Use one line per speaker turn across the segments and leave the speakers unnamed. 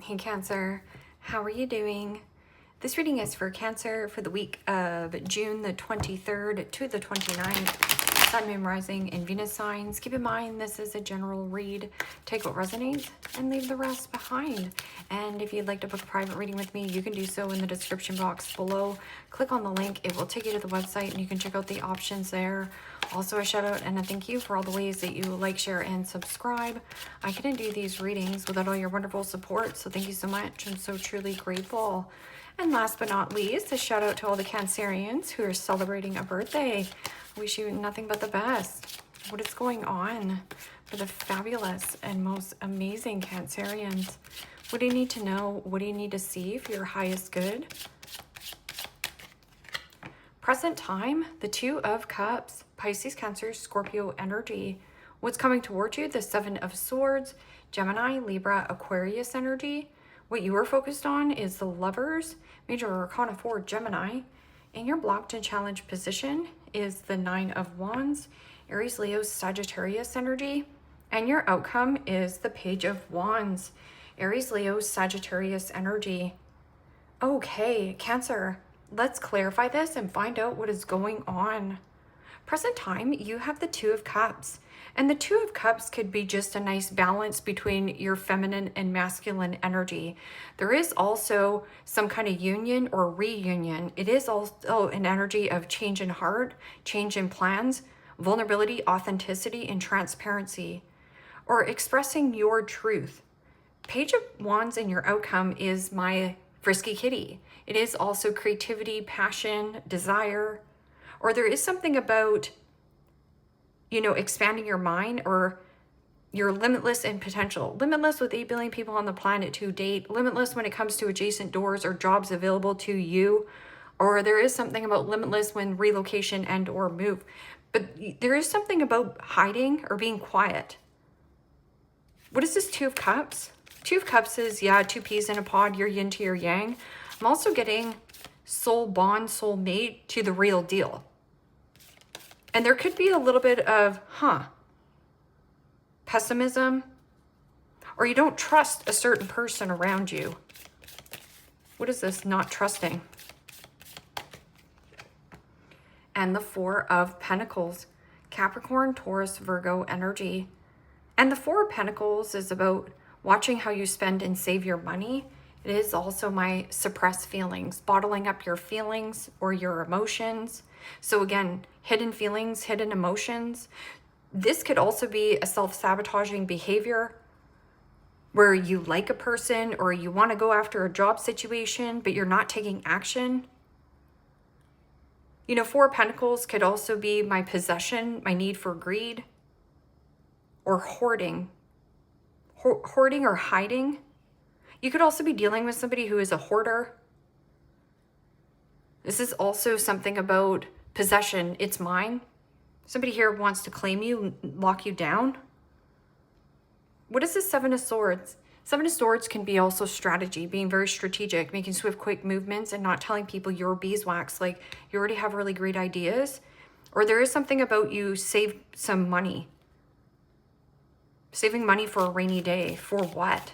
Hey Cancer, how are you doing? This reading is for Cancer for the week of June the 23rd to the 29th. Sun, Moon, Rising, and Venus signs. Keep in mind this is a general read. Take what resonates and leave the rest behind. And if you'd like to book a private reading with me, you can do so in the description box below. Click on the link. It will take you to the website and you can check out the options there. Also a shout out and a thank you for all the ways that you like, share, and subscribe. I couldn't do these readings without all your wonderful support, so thank you so much. I'm so truly grateful. And last but not least, a shout out to all the Cancerians who are celebrating a birthday. I wish you nothing but the best. What is going on for the fabulous and most amazing Cancerians? What do you need to know? What do you need to see for your highest good? Present time, the Two of Cups, Pisces, Cancer, Scorpio energy. What's coming towards you? The Seven of Swords, Gemini, Libra, Aquarius energy. What you are focused on is the Lovers, Major Arcana 4, Gemini. And your blocked and challenged position is the Nine of Wands, Aries, Leo, Sagittarius energy. And your outcome is the Page of Wands, Aries, Leo, Sagittarius energy. Okay, Cancer. Let's clarify this and find out what is going on. Present time, you have the Two of Cups. And the Two of Cups could be just a nice balance between your feminine and masculine energy. There is also some kind of union or reunion. It is also an energy of change in heart, change in plans, vulnerability, authenticity, and transparency, or expressing your truth. Page of Wands in your outcome is my frisky kitty. It is also creativity, passion, desire, or there is something about, expanding your mind, or you're limitless in potential. Limitless with 8 billion people on the planet to date. Limitless when it comes to adjacent doors or jobs available to you. Or there is something about limitless when relocation and or move. But there is something about hiding or being quiet. What is this Two of Cups? Two of Cups is, two peas in a pod, your yin to your yang. I'm also getting soul bond, soul mate to the real deal. And there could be a little bit of, pessimism, or you don't trust a certain person around you. What is this not trusting? And the Four of Pentacles, Capricorn, Taurus, Virgo energy. And the Four of Pentacles is about watching how you spend and save your money. It is also my suppressed feelings, bottling up your feelings or your emotions. So again, hidden feelings, hidden emotions. This could also be a self-sabotaging behavior where you like a person or you want to go after a job situation, but you're not taking action. Four of Pentacles could also be my possession, my need for greed, or hoarding. Hoarding or hiding. You could also be dealing with somebody who is a hoarder. This is also something about possession. It's mine. Somebody here wants to claim you, lock you down. What is the Seven of Swords? Seven of Swords can be also strategy, being very strategic, making swift, quick movements and not telling people you're beeswax. Like you already have really great ideas. Or there is something about you save some money. Saving money for a rainy day. For what?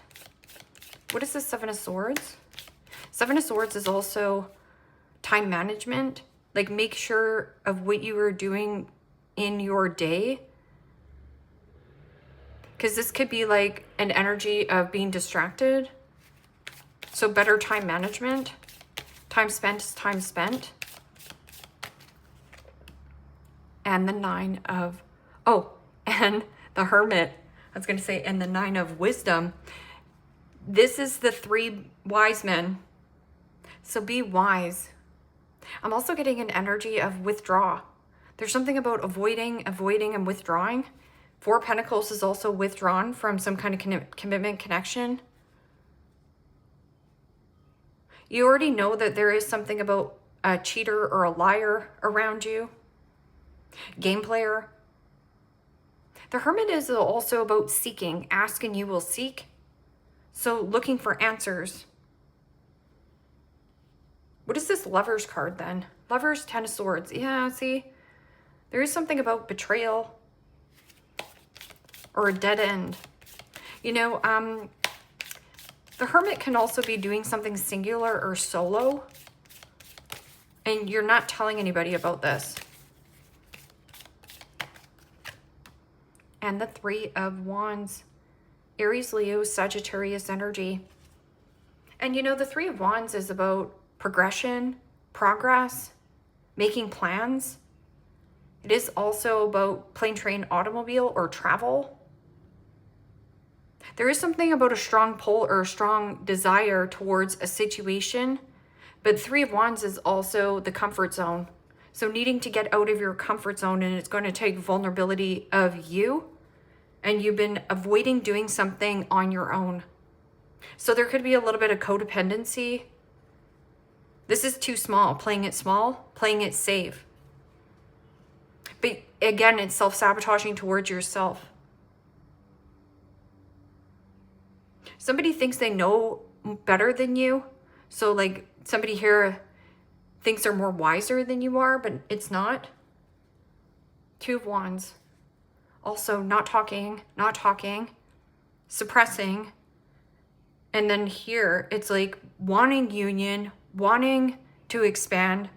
What is the Seven of Swords? Seven of Swords is also time management. Like make sure of what you are doing in your day. Because this could be like an energy of being distracted. So better time management. Time spent is time spent. And the Nine of... and the Hermit. I was going to say, and the Nine of Wisdom. This is the three wise men. So be wise. I'm also getting an energy of withdraw. There's something about avoiding, and withdrawing. Four of Pentacles is also withdrawn from some kind of commitment, connection. You already know that there is something about a cheater or a liar around you. Game player. The Hermit is also about seeking. Ask and you will seek. So looking for answers. What is this Lovers card then? Lovers, Ten of Swords. Yeah, see? There is something about betrayal. Or a dead end. The Hermit can also be doing something singular or solo, and you're not telling anybody about this. And the Three of Wands, Aries, Leo, Sagittarius energy. And you know, the Three of Wands is about progression, progress, making plans. It is also about plane, train, automobile, or travel. There is something about a strong pull or a strong desire towards a situation, but Three of Wands is also the comfort zone. So needing to get out of your comfort zone, and it's going to take vulnerability of you, and you've been avoiding doing something on your own. So there could be a little bit of codependency. This is too small, playing it safe. But again, it's self-sabotaging towards yourself. Somebody thinks they know better than you. So like somebody here thinks they're more wiser than you are, but it's not. Two of Wands. Also not talking, suppressing. And then here, it's like wanting union, wanting to expand,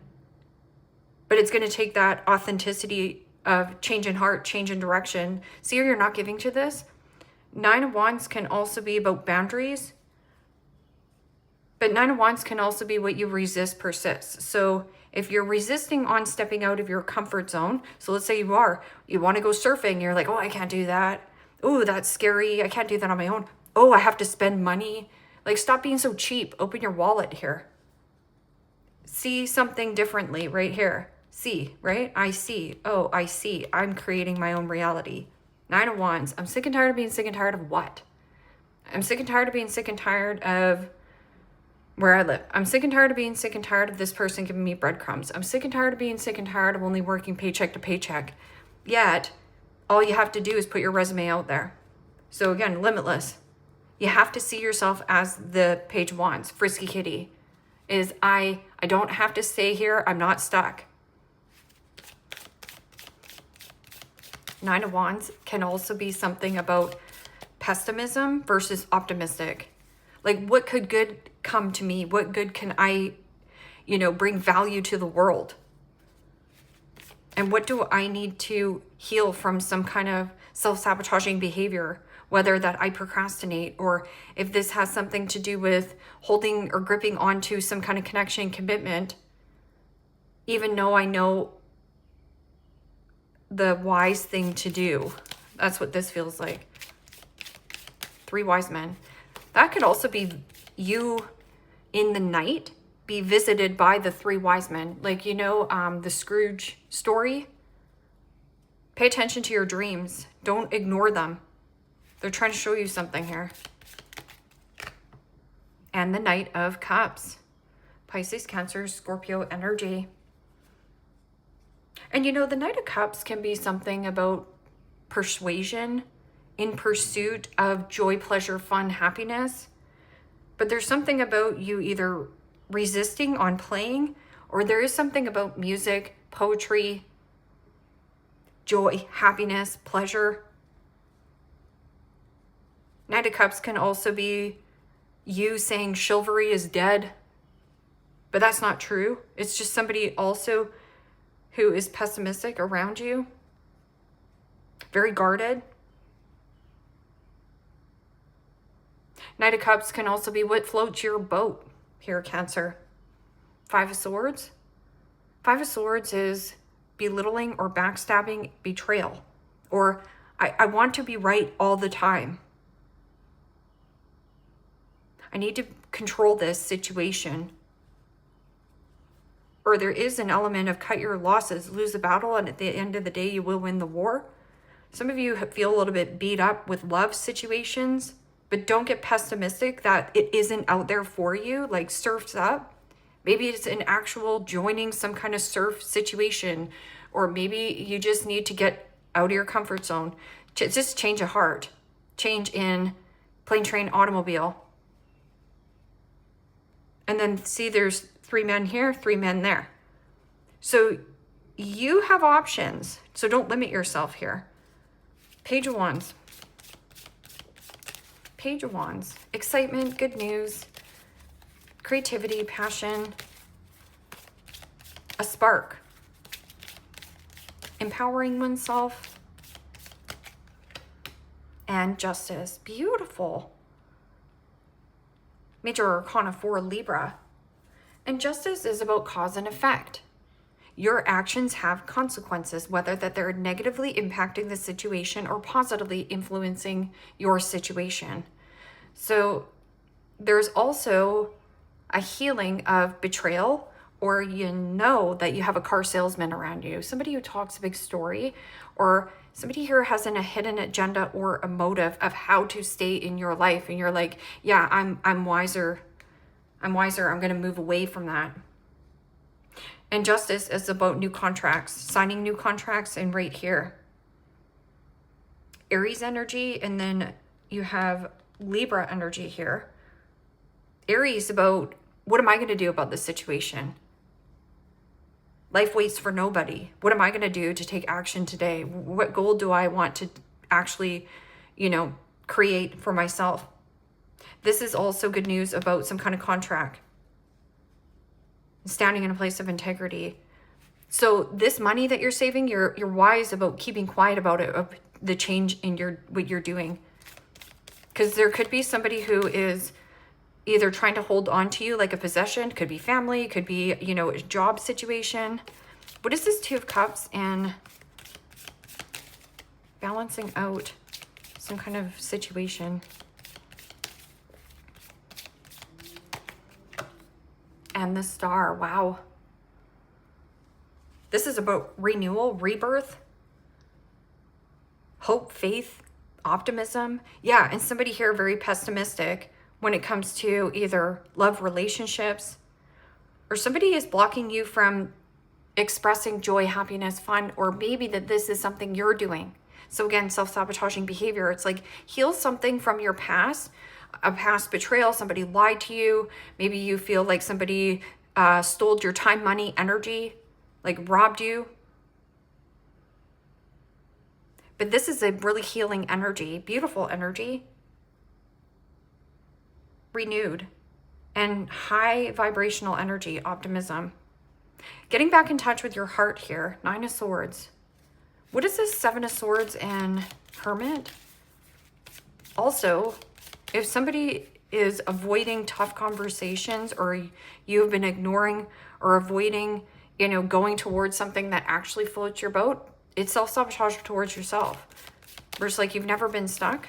but it's going to take that authenticity of change in heart, change in direction. See how you're not giving to this? Nine of Wands can also be about boundaries, but Nine of Wands can also be what you resist persists. So if you're resisting on stepping out of your comfort zone, so let's say you want to go surfing, you're like, oh, I can't do that. Oh, that's scary. I can't do that on my own. Oh, I have to spend money. Like, stop being so cheap. Open your wallet here. See something differently right here. See, right? I see. Oh, I see. I'm creating my own reality. Nine of Wands. I'm sick and tired of being sick and tired of what? I'm sick and tired of being sick and tired of where I live. I'm sick and tired of being sick and tired of this person giving me breadcrumbs. I'm sick and tired of being sick and tired of only working paycheck to paycheck. Yet, all you have to do is put your resume out there. So again, limitless. You have to see yourself as the Page of Wands, frisky kitty. Is I don't have to stay here. I'm not stuck. Nine of Wands can also be something about pessimism versus optimistic. Like, what could good come to me? What good can I, bring value to the world? And what do I need to heal from some kind of self-sabotaging behavior? Whether that I procrastinate, or if this has something to do with holding or gripping onto some kind of connection, commitment, even though I know the wise thing to do. That's what this feels like. Three wise men. That could also be you in the night, be visited by the three wise men. Like, the Scrooge story. Pay attention to your dreams. Don't ignore them. They're trying to show you something here. And the Knight of Cups. Pisces, Cancer, Scorpio energy. And the Knight of Cups can be something about persuasion, in pursuit of joy, pleasure, fun, happiness. But there's something about you either resisting on playing, or there is something about music, poetry, joy, happiness, pleasure. Knight of Cups can also be you saying chivalry is dead, but that's not true. It's just somebody also who is pessimistic around you, very guarded. Knight of Cups can also be what floats your boat here, Cancer. Five of Swords. Five of Swords is belittling or backstabbing, betrayal, or I want to be right all the time. I need to control this situation. Or there is an element of cut your losses, lose the battle, and at the end of the day, you will win the war. Some of you feel a little bit beat up with love situations, but don't get pessimistic that it isn't out there for you, like surf's up. Maybe it's an actual joining some kind of surf situation, or maybe you just need to get out of your comfort zone. Just change of heart, change in plane, train, automobile. And then see, there's three men here, three men there. So you have options. So don't limit yourself here. Page of Wands. Page of Wands. Excitement, good news, creativity, passion, a spark, empowering oneself, and justice. Beautiful. Major Arcana 4, Libra. And justice is about cause and effect. Your actions have consequences, whether that they're negatively impacting the situation or positively influencing your situation. So there's also a healing of betrayal, or you know that you have a car salesman around you, somebody who talks a big story, or somebody here has a hidden agenda or a motive of how to stay in your life. And you're like, yeah, I'm wiser. I'm going to move away from that. And justice is about new contracts, signing new contracts, and right here, Aries energy, and then you have Libra energy here. Aries about, what am I going to do about this situation? Life waits for nobody. What am I going to do to take action today? What goal do I want to actually, create for myself? This is also good news about some kind of contract. Standing in a place of integrity. So this money that you're saving, you're wise about keeping quiet about it, of the change in what you're doing. Because there could be somebody who is either trying to hold on to you like a possession, could be family, could be, a job situation. What is this Two of Cups and balancing out some kind of situation? And the Star, wow. This is about renewal, rebirth, hope, faith, optimism. Yeah, and somebody here very pessimistic when it comes to either love, relationships, or somebody is blocking you from expressing joy, happiness, fun, or maybe that this is something you're doing. So again, self-sabotaging behavior. It's like heal something from your past, a past betrayal, somebody lied to you. Maybe you feel like somebody stole your time, money, energy, like robbed you. But this is a really healing energy, beautiful energy, renewed, and high vibrational energy, optimism. Getting back in touch with your heart here, Nine of Swords. What is this Seven of Swords and Hermit? Also, if somebody is avoiding tough conversations, or you have been ignoring or avoiding, going towards something that actually floats your boat, it's self-sabotage towards yourself. Versus like you've never been stuck.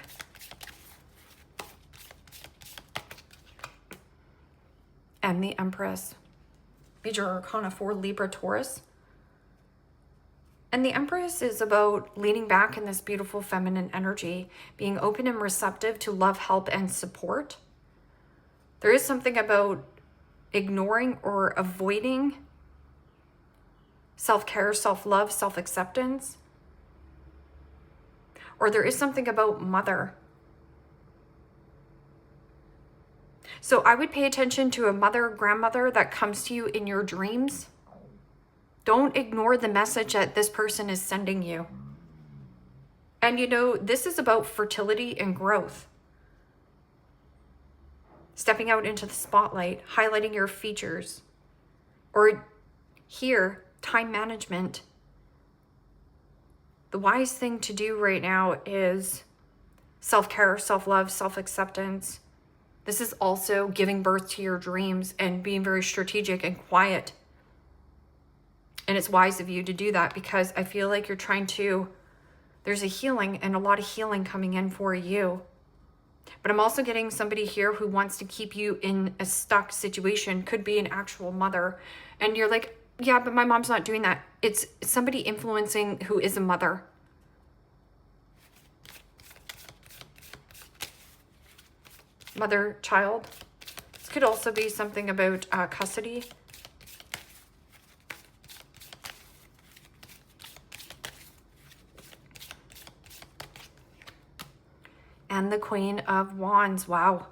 And the Empress. Major Arcana 4, Libra, Taurus. And the Empress is about leaning back in this beautiful feminine energy, being open and receptive to love, help, and support. There is something about ignoring or avoiding self-care, self-love, self-acceptance. Or there is something about mother. So I would pay attention to a mother, grandmother that comes to you in your dreams. Don't ignore the message that this person is sending you. And this is about fertility and growth. Stepping out into the spotlight, highlighting your features. Or here, time management. The wise thing to do right now is self-care, self-love, self-acceptance. This is also giving birth to your dreams and being very strategic and quiet. And it's wise of you to do that, because I feel like there's a healing and a lot of healing coming in for you. But I'm also getting somebody here who wants to keep you in a stuck situation. Could be an actual mother. And you're like, yeah, but my mom's not doing that. It's somebody influencing who is a mother. Mother, child. This could also be something about custody. And the Queen of Wands. Wow.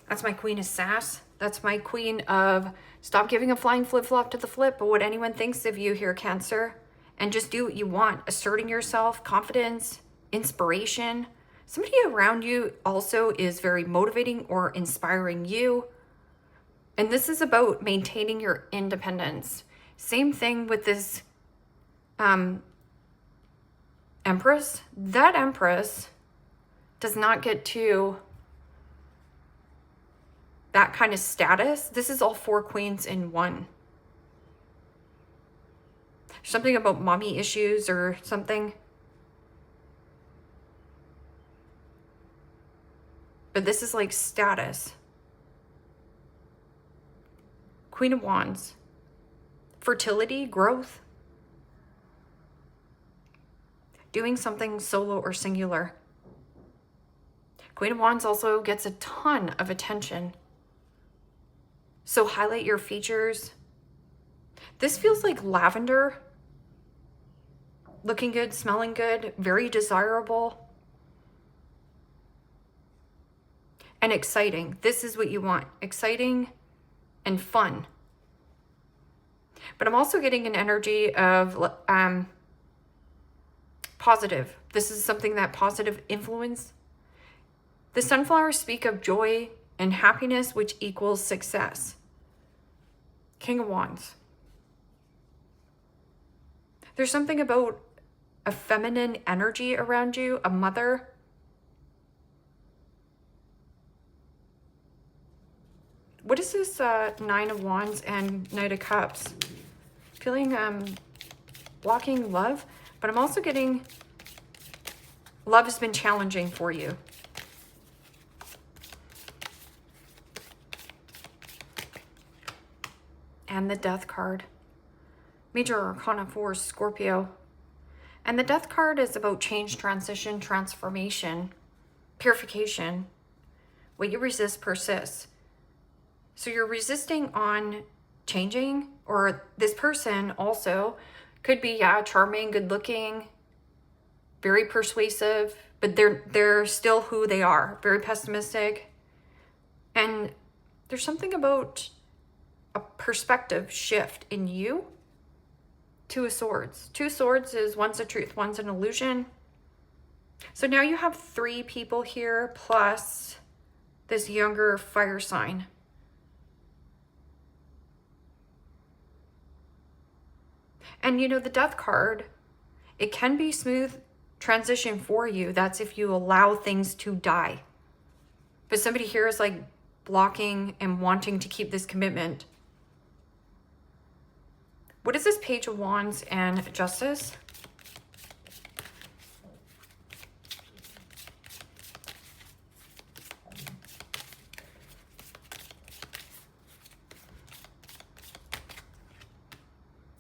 That's my Queen of Sass. That's my Queen of stop giving a flying flip-flop to the flip of what anyone thinks of you here, Cancer. And just do what you want. Asserting yourself, confidence, inspiration. Somebody around you also is very motivating or inspiring you. And this is about maintaining your independence. Same thing with this Empress. That Empress does not get to that kind of status. This is all 4 queens in one. Something about mommy issues or something. But this is like status. Queen of Wands. Fertility, growth. Doing something solo or singular. Queen of Wands also gets a ton of attention. So highlight your features. This feels like lavender. Looking good, smelling good, very desirable. And exciting. This is what you want. Exciting and fun. But I'm also getting an energy of positive. This is something that positive influence. The sunflowers speak of joy and happiness, which equals success. King of Wands. There's something about a feminine energy around you, a mother. What is this 9 of Wands and Knight of Cups? Feeling blocking love, but I'm also getting love has been challenging for you. And the Death card. Major Arcana 4, Scorpio. And the Death card is about change, transition, transformation, purification. What you resist persists. So you're resisting on changing, or this person also could be, yeah, charming, good looking, very persuasive, but they're still who they are, very pessimistic. And there's something about a perspective shift in you. 2 of Swords. 2 of Swords is one's a truth, one's an illusion. So now you have 3 people here plus this younger fire sign. And you know, the Death card, it can be smooth transition for you. That's if you allow things to die. But somebody here is like blocking and wanting to keep this commitment. What is this Page of Wands and Justice?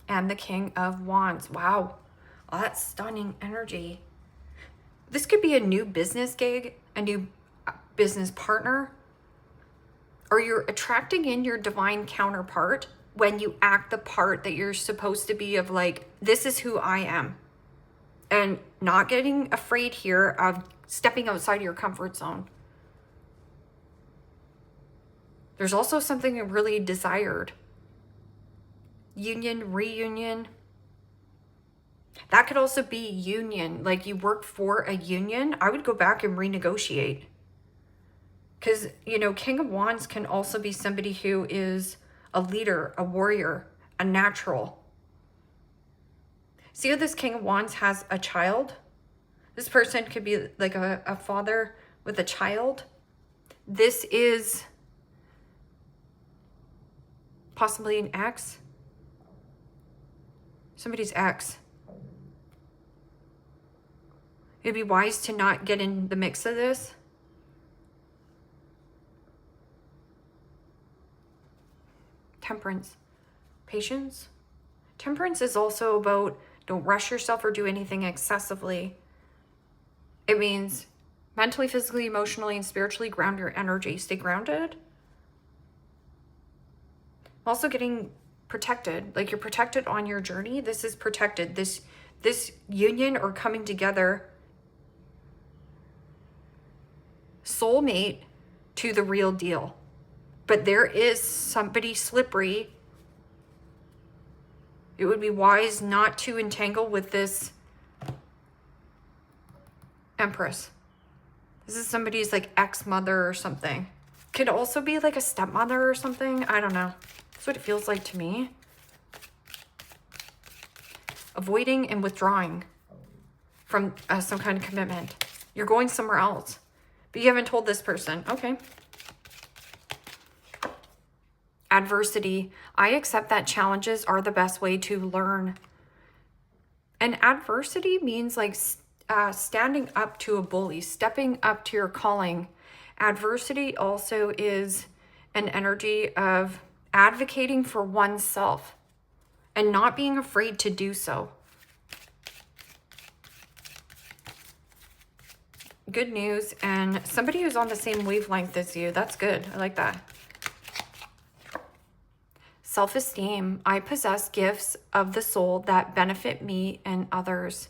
And the King of Wands. Wow. Oh, that's stunning energy. This could be a new business gig, a new business partner, or you're attracting in your divine counterpart when you act the part that you're supposed to be of, like, this is who I am. And not getting afraid here of stepping outside your comfort zone. There's also something really desired. Union, reunion. That could also be union. Like you work for a union. I would go back and renegotiate. Because, you know, King of Wands can also be somebody who is a leader, a warrior, a natural. See how this King of Wands has a child? This person could be like a father with a child. This is possibly an ex. Somebody's ex. It'd be wise to not get in the mix of this. Temperance. Patience. Temperance is also about don't rush yourself or do anything excessively. It means mentally, physically, emotionally, and spiritually ground your energy. Stay grounded. Also getting protected, like you're protected on your journey. This is protected. This union or coming together, soulmate to the real deal. But there is somebody slippery. It would be wise not to entangle with this Empress. This is somebody's like ex-mother or something. Could also be like a stepmother or something. I don't know. That's what it feels like to me. Avoiding and withdrawing from some kind of commitment. You're going somewhere else, but you haven't told this person. Okay. Adversity. I accept that challenges are the best way to learn. And adversity means like standing up to a bully, stepping up to your calling. Adversity also is an energy of advocating for oneself and not being afraid to do so. Good news, and somebody who's on the same wavelength as you. That's good. I like that. Self-esteem. I possess gifts of the soul that benefit me and others.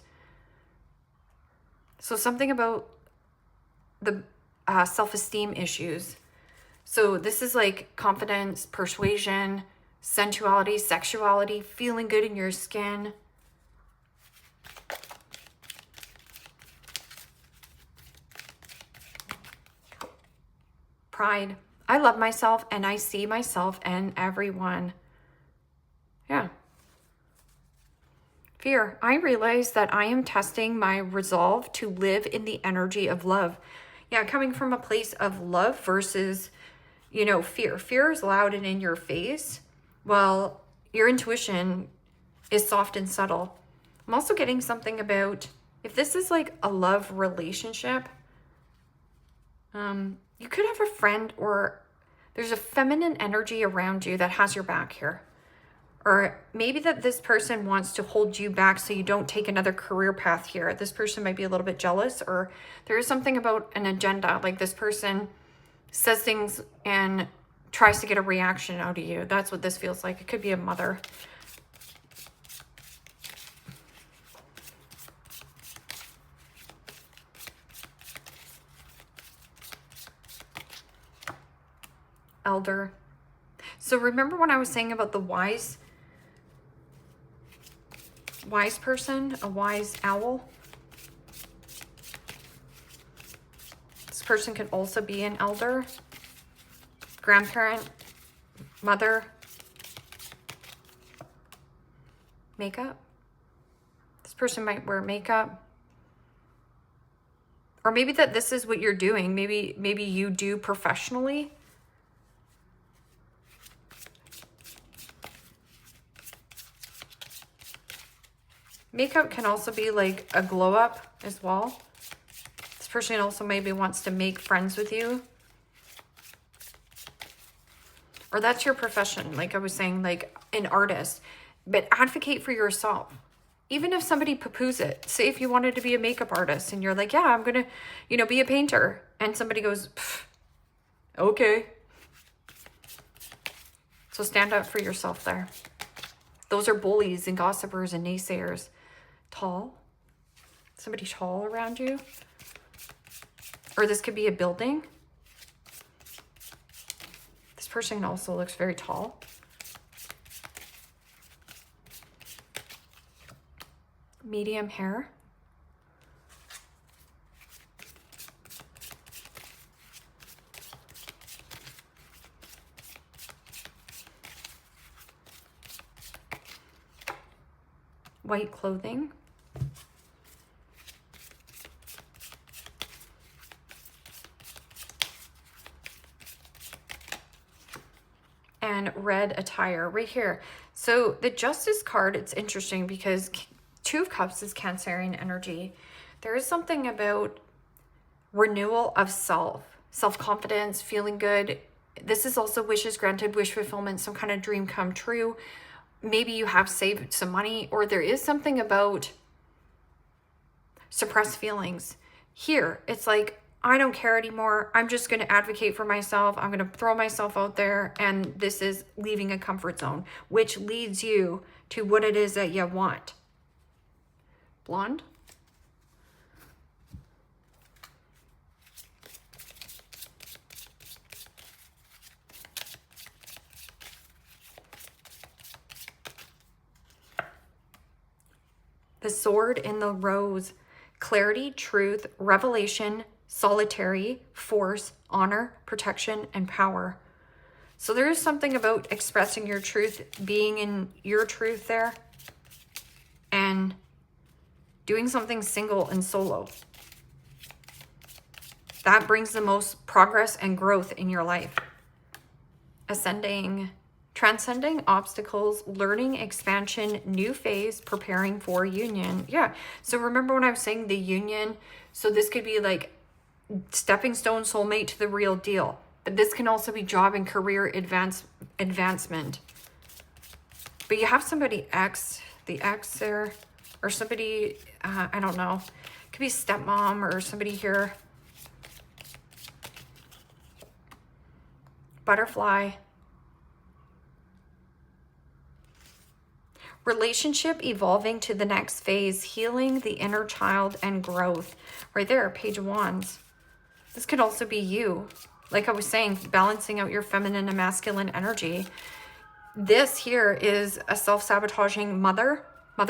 So something about the self-esteem issues. So this is like confidence, persuasion, sensuality, sexuality, feeling good in your skin. Pride. I love myself and I see myself and everyone. Yeah. Fear. I realize that I am testing my resolve to live in the energy of love. Yeah, coming from a place of love versus, you know, fear. Fear is loud and in your face, while your intuition is soft and subtle. I'm also getting something about, if this is like a love relationship, you could have a friend, or there's a feminine energy around you that has your back here. Or maybe that this person wants to hold you back so you don't take another career path here. This person might be a little bit jealous, or there is something about an agenda. Like this person says things and tries to get a reaction out of you. That's what this feels like. It could be a mother. Elder. So remember when I was saying about the wise person, a wise owl? This person could also be an elder, grandparent, mother. Makeup. This person might wear makeup. Or maybe that this is what you're doing. Maybe you do professionally. Makeup can also be like a glow up as well. This person also maybe wants to make friends with you. Or that's your profession, like I was saying, like an artist. But advocate for yourself. Even if somebody poo-poos it. Say if you wanted to be a makeup artist and you're like, yeah, I'm going to, be a painter. And somebody goes, okay. So stand up for yourself there. Those are bullies and gossipers and naysayers. Tall. Somebody tall around you. Or this could be a building. This person also looks very tall. Medium hair. White clothing. And red attire right here. So the Justice card, it's interesting because Two of Cups is Cancerian energy. There is something about renewal of self-confidence, feeling good. This is also wishes granted, wish fulfillment, some kind of dream come true. Maybe you have saved some money, or there is something about suppressed feelings. Here, it's like, I don't care anymore. I'm just going to advocate for myself. I'm going to throw myself out there. And this is leaving a comfort zone, which leads you to what it is that you want. Blonde. The sword in the rose. Clarity, truth, revelation, solitary, force, honor, protection, and power. So there is something about expressing your truth, being in your truth there, and doing something single and solo. That brings the most progress and growth in your life. Ascending, transcending obstacles, learning, expansion, new phase, preparing for union. Yeah. So remember when I was saying the union? So this could be like stepping stone, soulmate to the real deal. But this can also be job and career advancement. But you have somebody the ex there, or somebody, I don't know. It could be stepmom or somebody here. Butterfly. Relationship evolving to the next phase, healing the inner child and growth. Right there, Page of Wands. This could also be you. Like I was saying, balancing out your feminine and masculine energy. This here is a self-sabotaging mother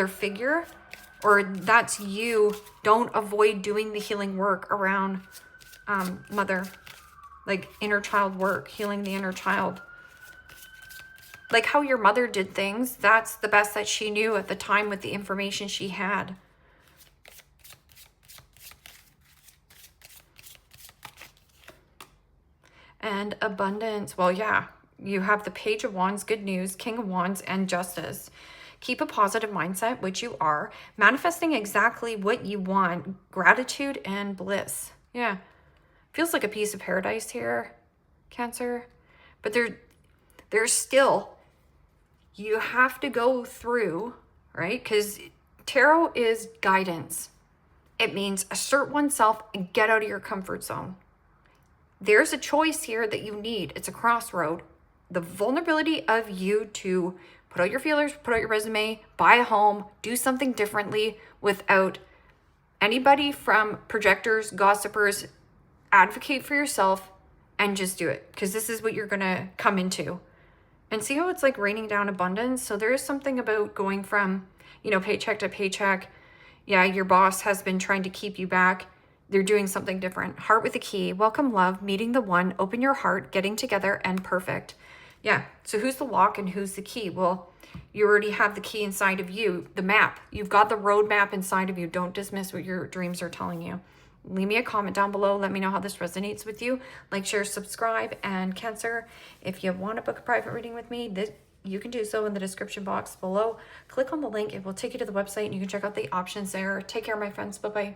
figure, or that's you. Don't avoid doing the healing work around mother. Like inner child work, healing the inner child. Like how your mother did things, that's the best that she knew at the time with the information she had. And abundance, well, yeah, you have the Page of Wands, good news, King of Wands, and Justice. Keep a positive mindset, which you are. Manifesting exactly what you want, gratitude and bliss. Yeah. Feels like a piece of paradise here, Cancer. But there's still, you have to go through, right? Because tarot is guidance. It means assert oneself and get out of your comfort zone. There's a choice here that you need. It's a crossroad. The vulnerability of you to put out your feelers, put out your resume, buy a home, do something differently without anybody from projectors, gossipers. Advocate for yourself and just do it, because this is what you're going to come into. And see how it's like raining down abundance? So there is something about going from, you know, paycheck to paycheck. Yeah, your boss has been trying to keep you back. They're doing something different. Heart with a key. Welcome, love. Meeting the one. Open your heart. Getting together and perfect. Yeah. So who's the lock and who's the key? Well, you already have the key inside of you. The map. You've got the roadmap inside of you. Don't dismiss what your dreams are telling you. Leave me a comment down below. Let me know how this resonates with you. Like, share, subscribe. And Cancer, if you want to book a private reading with me, you can do so in the description box below. Click on the link. It will take you to the website and you can check out the options there. Take care, my friends. Bye-bye.